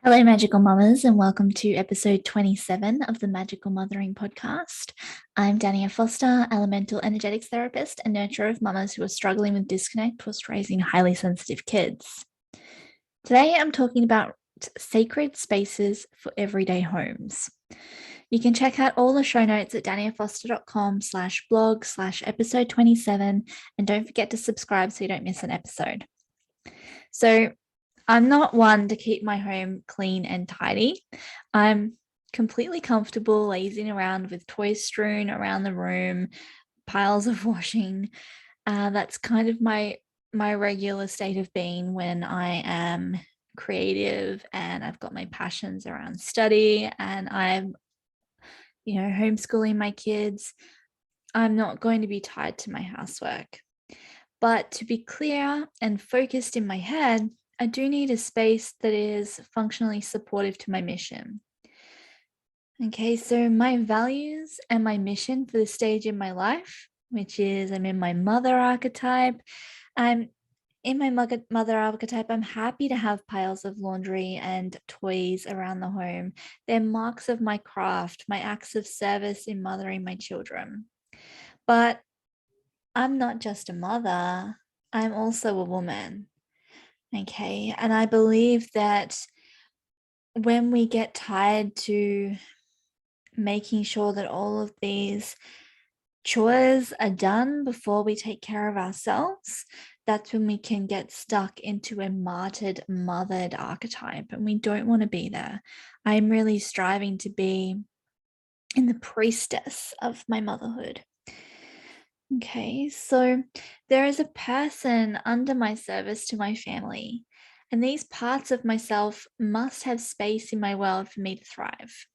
Hello, Magical Mummas, and welcome to episode 27 of the Magical Mothering podcast. I'm Dania Foster, elemental energetics therapist and nurturer of mamas who are struggling with disconnect whilst raising highly sensitive kids. Today, I'm talking about sacred spaces for everyday homes. You can check out all the show notes at daniafoster.com/blog/episode 27, and don't forget to subscribe so you don't miss an episode. So, I'm not one to keep my home clean and tidy. I'm completely comfortable lazing around with toys strewn around the room, piles of washing. That's kind of my regular state of being when I am creative and I've got my passions around study and I'm homeschooling my kids. I'm not going to be tied to my housework. But to be clear and focused in my head, I do need a space that is functionally supportive to my mission. Okay, so my values and my mission for this stage in my life, which is I'm in my mother archetype. I'm in my mother archetype. I'm happy to have piles of laundry and toys around the home. They're marks of my craft, my acts of service in mothering my children. But I'm not just a mother, I'm also a woman. Okay. And I believe that when we get tied to making sure that all of these chores are done before we take care of ourselves, that's when we can get stuck into a martyred, mothered archetype. And we don't want to be there. I'm really striving to be in the priestess of my motherhood. Okay, so there is a person under my service to my family, and these parts of myself must have space in my world for me to thrive.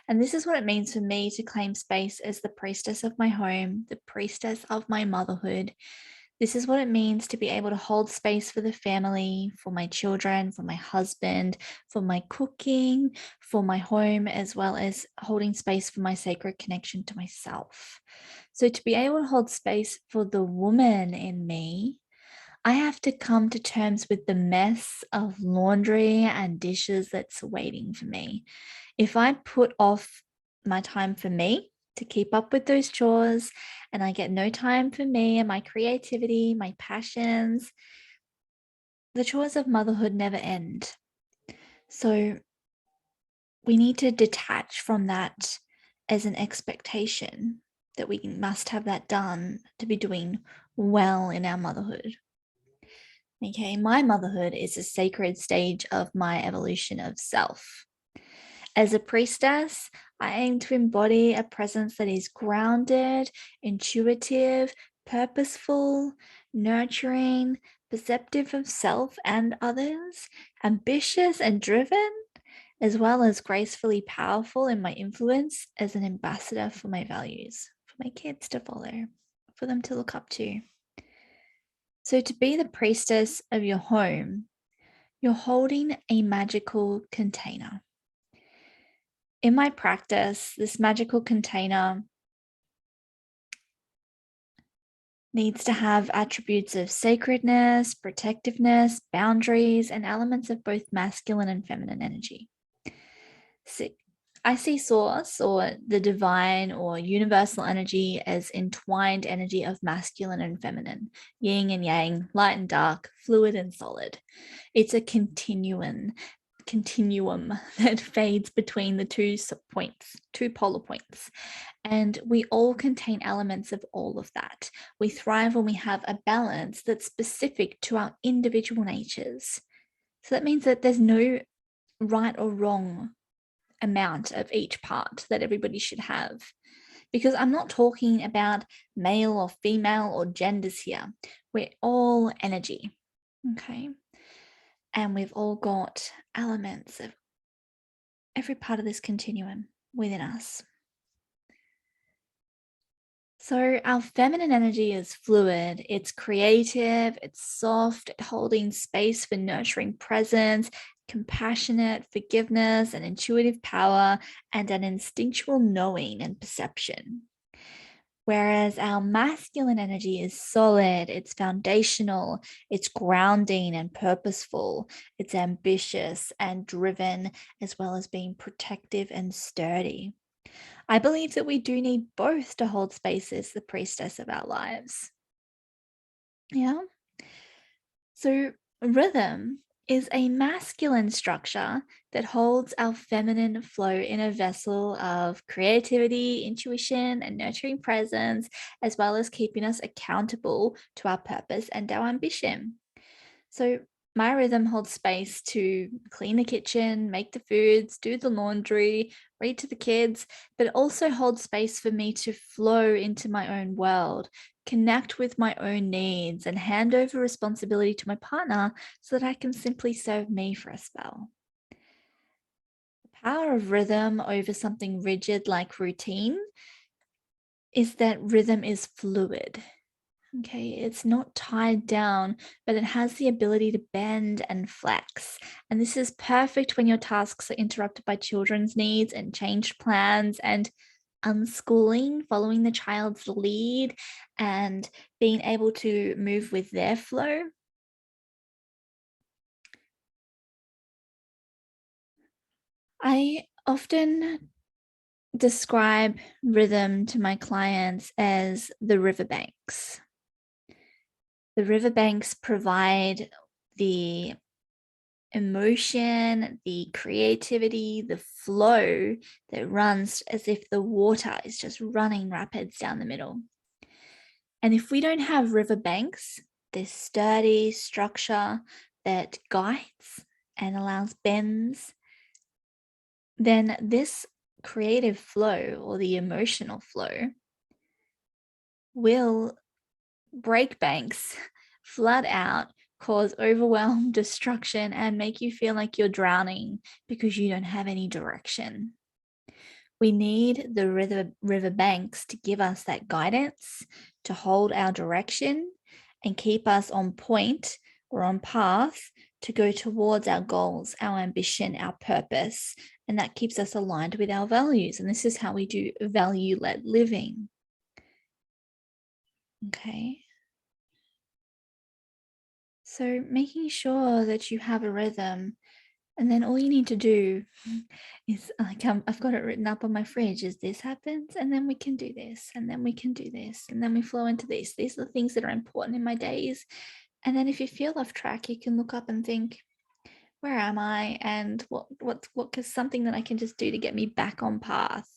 And this is what it means for me to claim space as the priestess of my home, the priestess of my motherhood. This is what it means to be able to hold space for the family, for my children, for my husband, for my cooking, for my home, as well as holding space for my sacred connection to myself. So, to be able to hold space for the woman in me, I have to come to terms with the mess of laundry and dishes that's waiting for me. If I put off my time for me to keep up with those chores and I get no time for me and my creativity, my passions, the chores of motherhood never end. So we need to detach from that as an expectation that we must have that done to be doing well in our motherhood. Okay, my motherhood is a sacred stage of my evolution of self. As a priestess, I aim to embody a presence that is grounded, intuitive, purposeful, nurturing, perceptive of self and others, ambitious and driven, as well as gracefully powerful in my influence as an ambassador for my values, for my kids to follow, for them to look up to. So, to be the priestess of your home, you're holding a magical container. In my practice, this magical container needs to have attributes of sacredness, protectiveness, boundaries, and elements of both masculine and feminine energy. So I see source or the divine or universal energy as entwined energy of masculine and feminine, yin and yang, light and dark, fluid and solid. It's a continuum that fades between the two polar points. And we all contain elements of all of that. We thrive when we have a balance that's specific to our individual natures. So that means that there's no right or wrong amount of each part that everybody should have. Because I'm not talking about male or female or genders here. We're all energy. Okay. And we've all got elements of every part of this continuum within us. So our feminine energy is fluid, it's creative, it's soft, holding space for nurturing presence, compassionate forgiveness and intuitive power, and an instinctual knowing and perception. Whereas our masculine energy is solid, it's foundational, it's grounding and purposeful, it's ambitious and driven, as well as being protective and sturdy. I believe that we do need both to hold space as the priestess of our lives. Yeah. So, rhythm is a masculine structure that holds our feminine flow in a vessel of creativity, intuition, and nurturing presence, as well as keeping us accountable to our purpose and our ambition. So, my rhythm holds space to clean the kitchen, make the foods, do the laundry, read to the kids, but it also holds space for me to flow into my own world, connect with my own needs, and hand over responsibility to my partner so that I can simply serve me for a spell. The power of rhythm over something rigid like routine is that rhythm is fluid. Okay, it's not tied down, but it has the ability to bend and flex. And this is perfect when your tasks are interrupted by children's needs and changed plans and unschooling, following the child's lead and being able to move with their flow. I often describe rhythm to my clients as the riverbanks. The riverbanks provide the emotion, the creativity, the flow that runs as if the water is just running rapids down the middle. And if we don't have riverbanks, this sturdy structure that guides and allows bends, then this creative flow or the emotional flow will break banks, flood out, cause overwhelm, destruction, and make you feel like you're drowning because you don't have any direction. We need the river banks to give us that guidance, to hold our direction, and keep us on point or on path to go towards our goals, our ambition, our purpose. And that keeps us aligned with our values. And this is how we do value-led living. Okay. So making sure that you have a rhythm, and then all you need to do is like I've got it written up on my fridge is this happens, and then we can do this, and then we can do this, and then we flow into this. These are the things that are important in my days. And then if you feel off track, you can look up and think, where am I? And what is something that I can just do to get me back on path?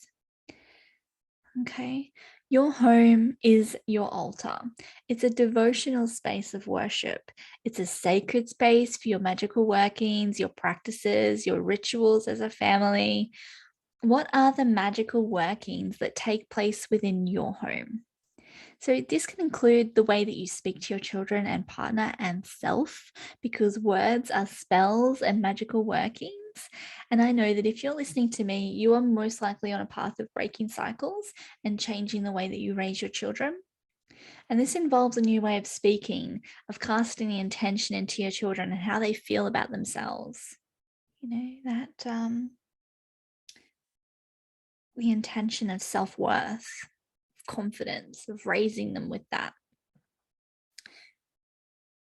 Okay. Your home is your altar. It's a devotional space of worship. It's a sacred space for your magical workings, your practices, your rituals as a family. What are the magical workings that take place within your home? So, this can include the way that you speak to your children and partner and self, because words are spells and magical workings. And I know that if you're listening to me, you are most likely on a path of breaking cycles and changing the way that you raise your children. And this involves a new way of speaking, of casting the intention into your children and how they feel about themselves. You know, that the intention of self worth, confidence, of raising them with that.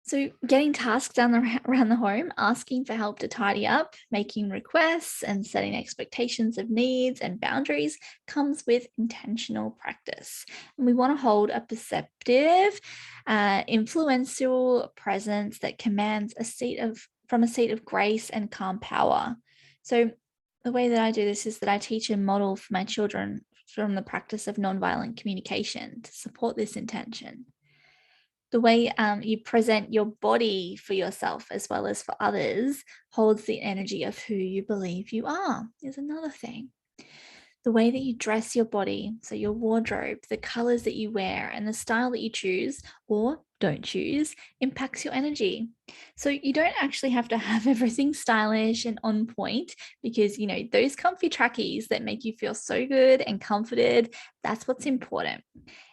So, getting tasks done around the home, asking for help to tidy up, making requests, and setting expectations of needs and boundaries comes with intentional practice. And we want to hold a perceptive, influential presence that commands from a seat of grace and calm power. So, the way that I do this is that I teach and model for my children from the practice of nonviolent communication to support this intention. The way you present your body for yourself as well as for others holds the energy of who you believe you are, is another thing. The way that you dress your body, so your wardrobe, the colors that you wear, and the style that you choose or don't choose impacts your energy. So you don't actually have to have everything stylish and on point because, you know, those comfy trackies that make you feel so good and comforted, that's what's important.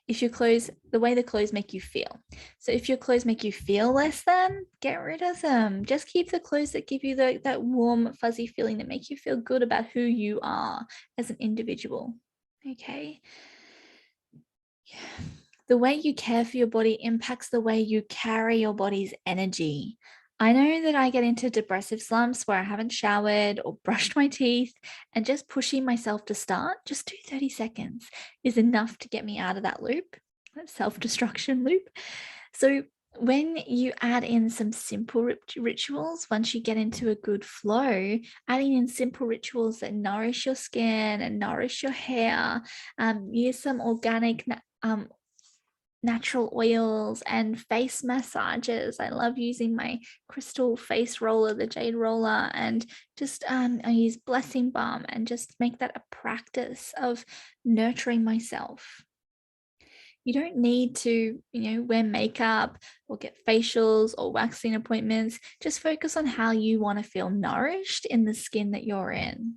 If your clothes, the way the clothes make you feel. So if your clothes make you feel less than, get rid of them. Just keep the clothes that give you that warm, fuzzy feeling that make you feel good about who you are as an individual. Okay. The way you care for your body impacts the way you carry your body's energy. I know that I get into depressive slumps where I haven't showered or brushed my teeth, and just pushing myself to start, just do 30 seconds, is enough to get me out of that loop, that self destruction loop. So, when you add in some simple rituals, once you get into a good flow, adding in simple rituals that nourish your skin and nourish your hair, use some organic natural oils and face massages. I love using my crystal face roller, the jade roller, and just I use blessing balm and just make that a practice of nurturing myself. You don't need to, wear makeup or get facials or waxing appointments. Just focus on how you want to feel nourished in the skin that you're in.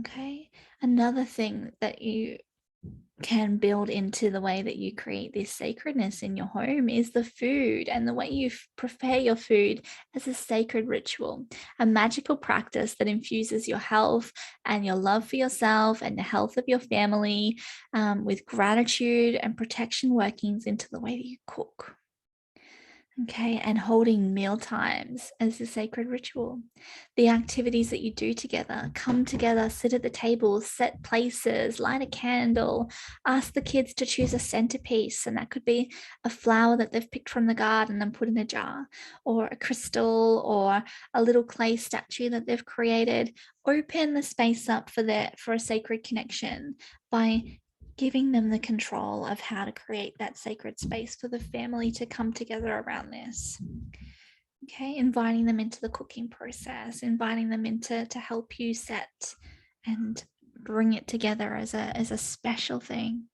Okay. Another thing that you can build into the way that you create this sacredness in your home is the food and the way you prepare your food as a sacred ritual, a magical practice that infuses your health and your love for yourself and the health of your family, with gratitude and protection workings into the way that you cook. Okay, and holding meal times as a sacred ritual. The activities that you do together, come together, sit at the table, set places, light a candle, ask the kids to choose a centerpiece. And that could be a flower that they've picked from the garden and put in a jar, or a crystal, or a little clay statue that they've created. Open the space up for a sacred connection by giving them the control of how to create that sacred space for the family to come together around this. Okay, inviting them into the cooking process, inviting them into to help you set and bring it together as a special thing.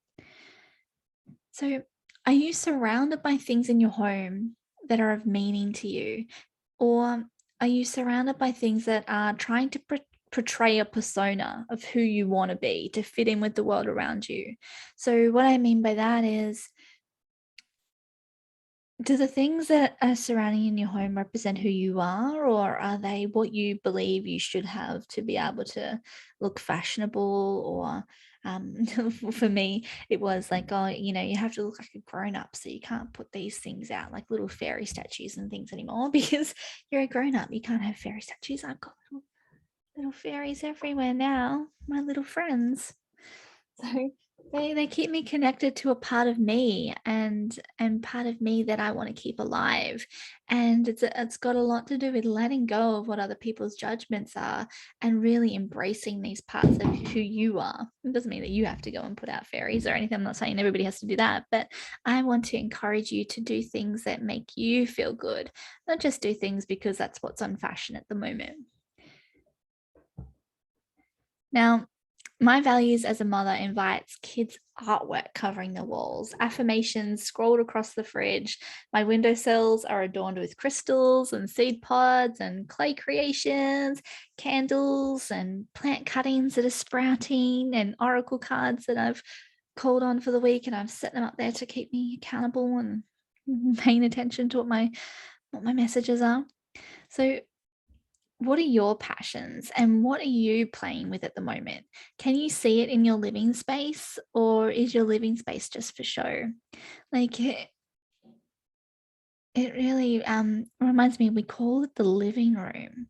So, are you surrounded by things in your home that are of meaning to you? Or are you surrounded by things that are trying to portray a persona of who you want to be to fit in with the world around you? So, what I mean by that is, do the things that are surrounding you in your home represent who you are, or are they what you believe you should have to be able to look fashionable? Or for me, it was like, oh, you have to look like a grown up, so you can't put these things out like little fairy statues and things anymore because you're a grown up. You can't have fairy statues. I've got little fairies everywhere now, my little friends. So they keep me connected to a part of me and part of me that I want to keep alive. And it's got a lot to do with letting go of what other people's judgments are and really embracing these parts of who you are. It doesn't mean that you have to go and put out fairies or anything. I'm not saying everybody has to do that, but I want to encourage you to do things that make you feel good, not just do things because that's what's on fashion at the moment. Now, my values as a mother invites kids' artwork covering the walls, affirmations scrolled across the fridge. My windowsills are adorned with crystals and seed pods and clay creations, candles and plant cuttings that are sprouting, and oracle cards that I've called on for the week, and I've set them up there to keep me accountable and paying attention to what my messages are. So what are your passions and what are you playing with at the moment? Can you see it in your living space, or is your living space just for show? Like it really reminds me, we call it the living room.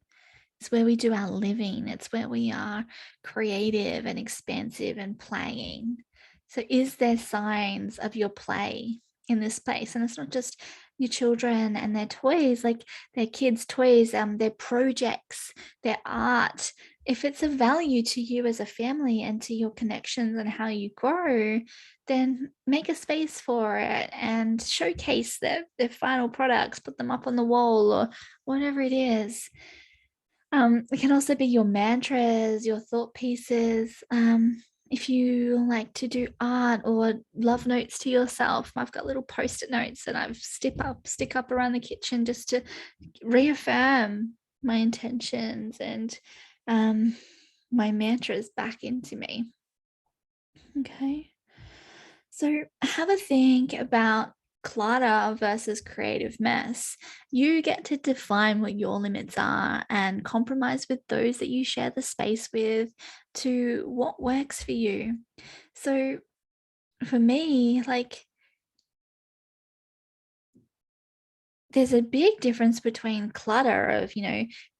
It's where we do our living. It's where we are creative and expansive and playing. So, is there signs of your play in this place? And it's not just your children and their toys, like their kids' toys, their projects, their art. If it's of value to you as a family and to your connections and how you grow, then make a space for it and showcase their final products, put them up on the wall or whatever it is. It can also be your mantras, your thought pieces. If you like to do art or love notes to yourself, I've got little post-it notes that I've stick up around the kitchen just to reaffirm my intentions and my mantras back into me. Okay. So have a think about clutter versus creative mess. You get to define what your limits are and compromise with those that you share the space with to what works for you. So for me, like, there's a big difference between clutter of,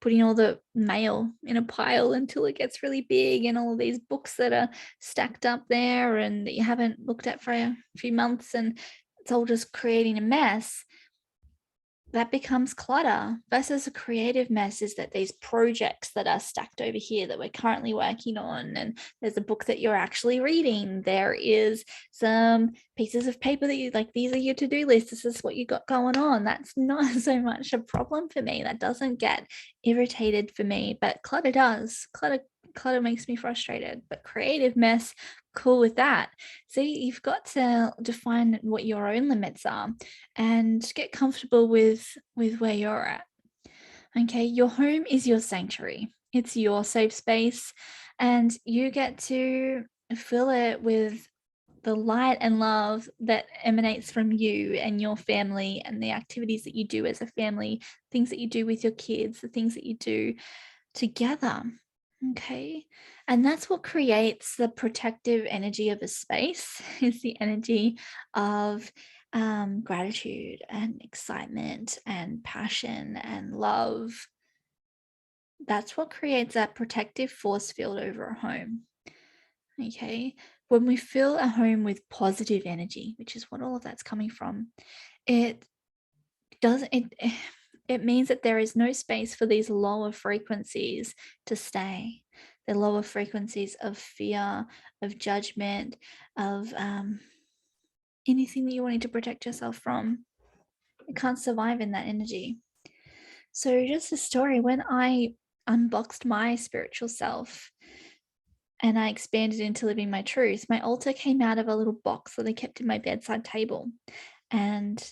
putting all the mail in a pile until it gets really big and all of these books that are stacked up there and that you haven't looked at for a few months and it's all just creating a mess. That becomes clutter versus a creative mess is that these projects that are stacked over here that we're currently working on, and there's a book that you're actually reading, there is some pieces of paper that you like, these are your to-do list, this is what you got going on. That's not so much a problem for me. That doesn't get irritated for me, but clutter does. Clutter makes me frustrated, but creative mess, cool with that. So you've got to define what your own limits are and get comfortable with where you're at. Okay, your home is your sanctuary. It's your safe space and you get to fill it with the light and love that emanates from you and your family and the activities that you do as a family, things that you do with your kids, the things that you do together. Okay. And that's what creates the protective energy of a space is the energy of gratitude and excitement and passion and love. That's what creates that protective force field over a home. Okay. When we fill a home with positive energy, which is what all of that's coming from, it doesn't it it means that there is no space for these lower frequencies to stay, the lower frequencies of fear, of judgment, of anything that you wanting to protect yourself from. It can't survive in that energy. So just a story, when I unboxed my spiritual self and I expanded into living my truth, my altar came out of a little box that I kept in my bedside table. And,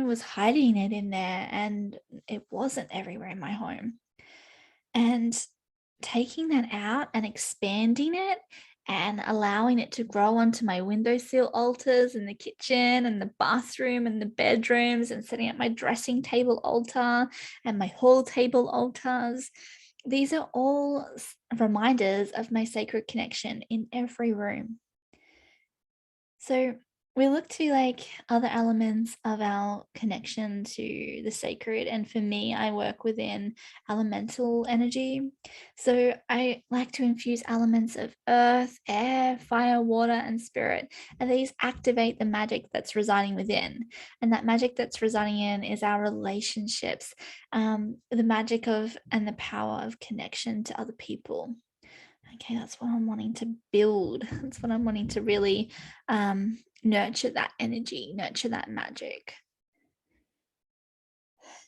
was hiding it in there and it wasn't everywhere in my home. And taking that out and expanding it and allowing it to grow onto my windowsill altars in the kitchen and the bathroom and the bedrooms and setting up my dressing table altar and my hall table altars. These are all reminders of my sacred connection in every room. So we look to like other elements of our connection to the sacred. And for me, I work within elemental energy. So I like to infuse elements of earth, air, fire, water, and spirit. And these activate the magic that's residing within. And that magic that's residing in is our relationships, the magic of and the power of connection to other people. Okay, that's what I'm wanting to build. That's what I'm wanting to really nurture that energy, nurture that magic.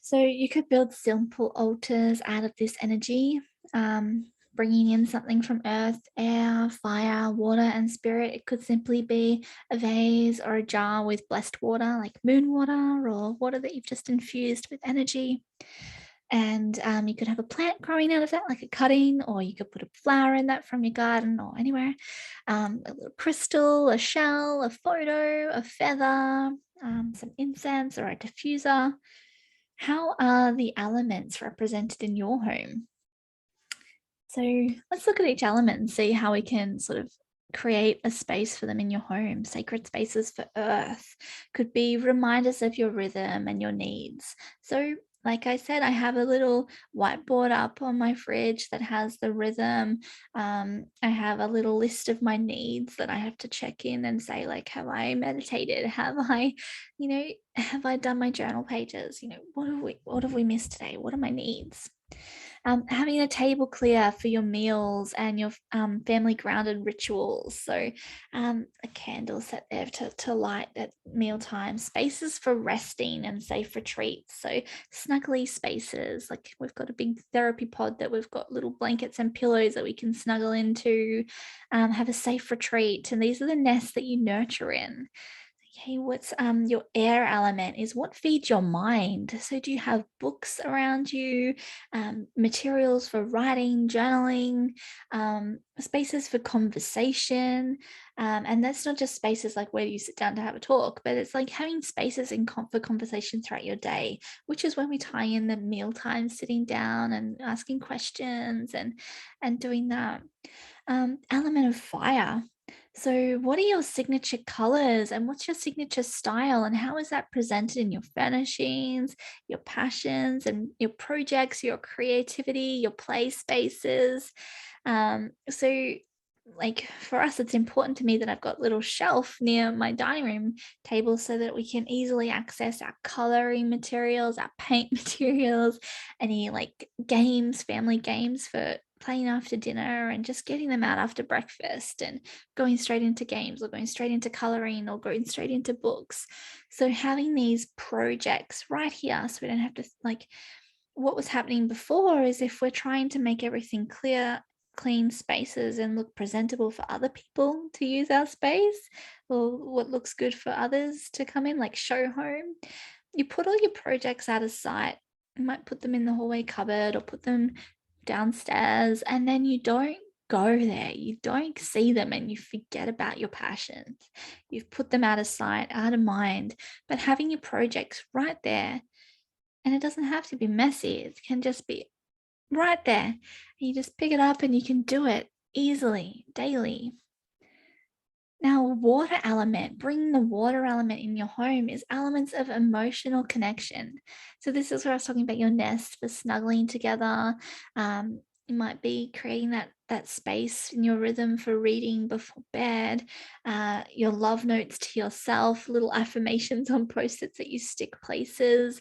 So you could build simple altars out of this energy, bringing in something from earth, air, fire, water, and spirit. It could simply be a vase or a jar with blessed water, like moon water or water that you've just infused with energy. And you could have a plant growing out of that, like a cutting, or you could put a flower in that from your garden or anywhere. A little crystal, a shell, a photo, a feather, some incense or a diffuser. How are the elements represented in your home? So let's look at each element and see how we can sort of create a space for them in your home. Sacred spaces for earth could be reminders of your rhythm and your needs. So like I said, I have a little whiteboard up on my fridge that has the rhythm. I have a little list of my needs that I have to check in and say, like, have I meditated? Have I done my journal pages? What have we missed today? What are my needs? Having a table clear for your meals and your family grounded rituals. So, a candle set there to light at mealtime, spaces for resting and safe retreats. So, snuggly spaces. Like we've got a big therapy pod that we've got little blankets and pillows that we can snuggle into, have a safe retreat. And these are the nests that you nurture in. Okay, what's your air element is what feeds your mind. So do you have books around you, materials for writing, journaling, spaces for conversation? And that's not just spaces like where you sit down to have a talk, but it's like having spaces for conversation throughout your day, which is when we tie in the mealtime, sitting down and asking questions and doing that. Element of fire. So, what are your signature colors and what's your signature style, and how is that presented in your furnishings, your passions, and your projects, your creativity, your play spaces? So, like for us, it's important to me that I've got little shelf near my dining room table so that we can easily access our coloring materials, our paint materials, any like games, family games for playing after dinner, and just getting them out after breakfast and going straight into games or going straight into coloring or going straight into books. So having these projects right here so we don't have to like what was happening before is if we're trying to make everything clear, clean spaces and look presentable for other people to use our space, or what looks good for others to come in, like show home, you put all your projects out of sight. You might put them in the hallway cupboard or put them downstairs, and then you don't go there. You don't see them and you forget about your passions. You've put them out of sight, out of mind. But having your projects right there, and it doesn't have to be messy, it can just be right there. You just pick it up and you can do it easily, daily. Now, water element, bringing the water element in your home is elements of emotional connection. So this is where I was talking about your nest for snuggling together. You might be creating that space in your rhythm for reading before bed. Your love notes to yourself, little affirmations on post-its that you stick places.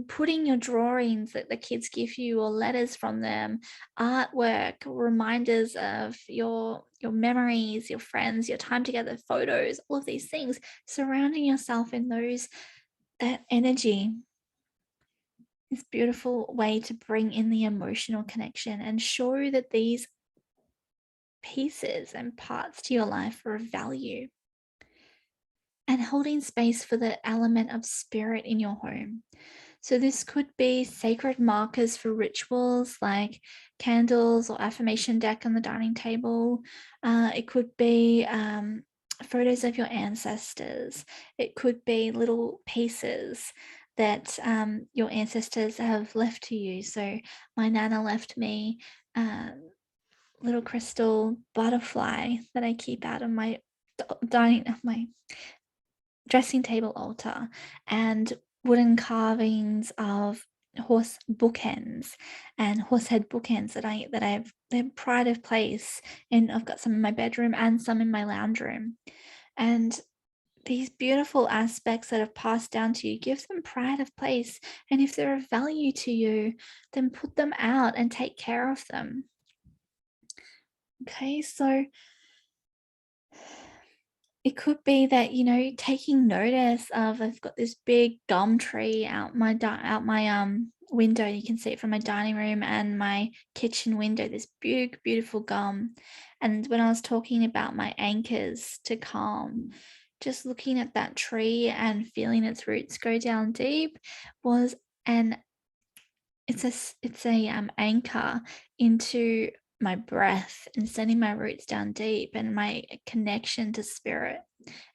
Putting your drawings that the kids give you or letters from them, artwork, reminders of your memories, your friends, your time together, photos, all of these things, surrounding yourself in those that energy is beautiful way to bring in the emotional connection and show that these pieces and parts to your life are of value, and holding space for the element of spirit in your home. So, this could be sacred markers for rituals like candles or affirmation deck on the dining table. It could be photos of your ancestors. It could be little pieces that your ancestors have left to you. So, my nana left me a little crystal butterfly that I keep out of my my dressing table altar, and wooden carvings of horse bookends and horsehead bookends that I've they're pride of place, and I've got some in my bedroom and some in my lounge room. And these beautiful aspects that have passed down to you, give them pride of place. And if they're of value to you, then put them out and take care of them. Okay, so it could be that, taking notice of I've got this big gum tree out my window. You can see it from my dining room and my kitchen window, this big, beautiful gum. And when I was talking about my anchors to calm, just looking at that tree and feeling its roots go down deep was an it's a anchor into my breath and sending my roots down deep, and my connection to spirit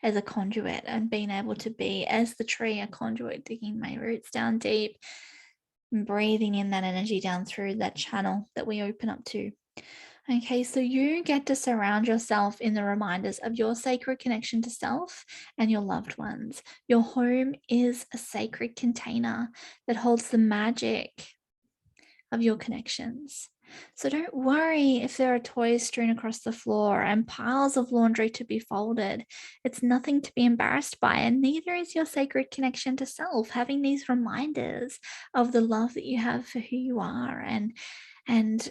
as a conduit, and being able to be as the tree a conduit, digging my roots down deep and breathing in that energy down through that channel that we open up to. Okay, so you get to surround yourself in the reminders of your sacred connection to self and your loved ones. Your home is a sacred container that holds the magic of your connections. So don't worry if there are toys strewn across the floor and piles of laundry to be folded. It's nothing to be embarrassed by, and neither is your sacred connection to self. Having these reminders of the love that you have for who you are, and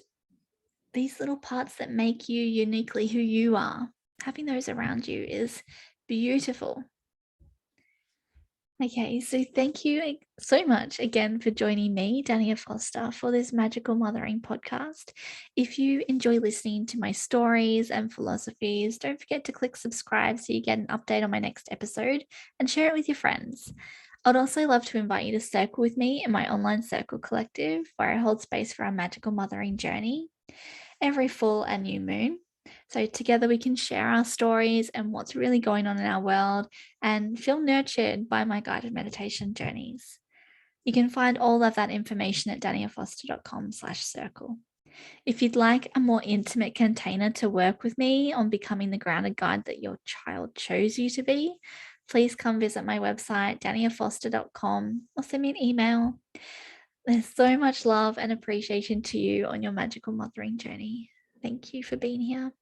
these little parts that make you uniquely who you are, having those around you is beautiful. Okay, so thank you so much again for joining me, Dania Foster, for this Magical Mothering podcast. If you enjoy listening to my stories and philosophies, don't forget to click subscribe so you get an update on my next episode, and share it with your friends. I'd also love to invite you to circle with me in my online circle collective, where I hold space for our magical mothering journey every full and new moon. So, together we can share our stories and what's really going on in our world and feel nurtured by my guided meditation journeys. You can find all of that information at daniafoster.com/circle. If you'd like a more intimate container to work with me on becoming the grounded guide that your child chose you to be, please come visit my website, daniafoster.com, or send me an email. There's so much love and appreciation to you on your magical mothering journey. Thank you for being here.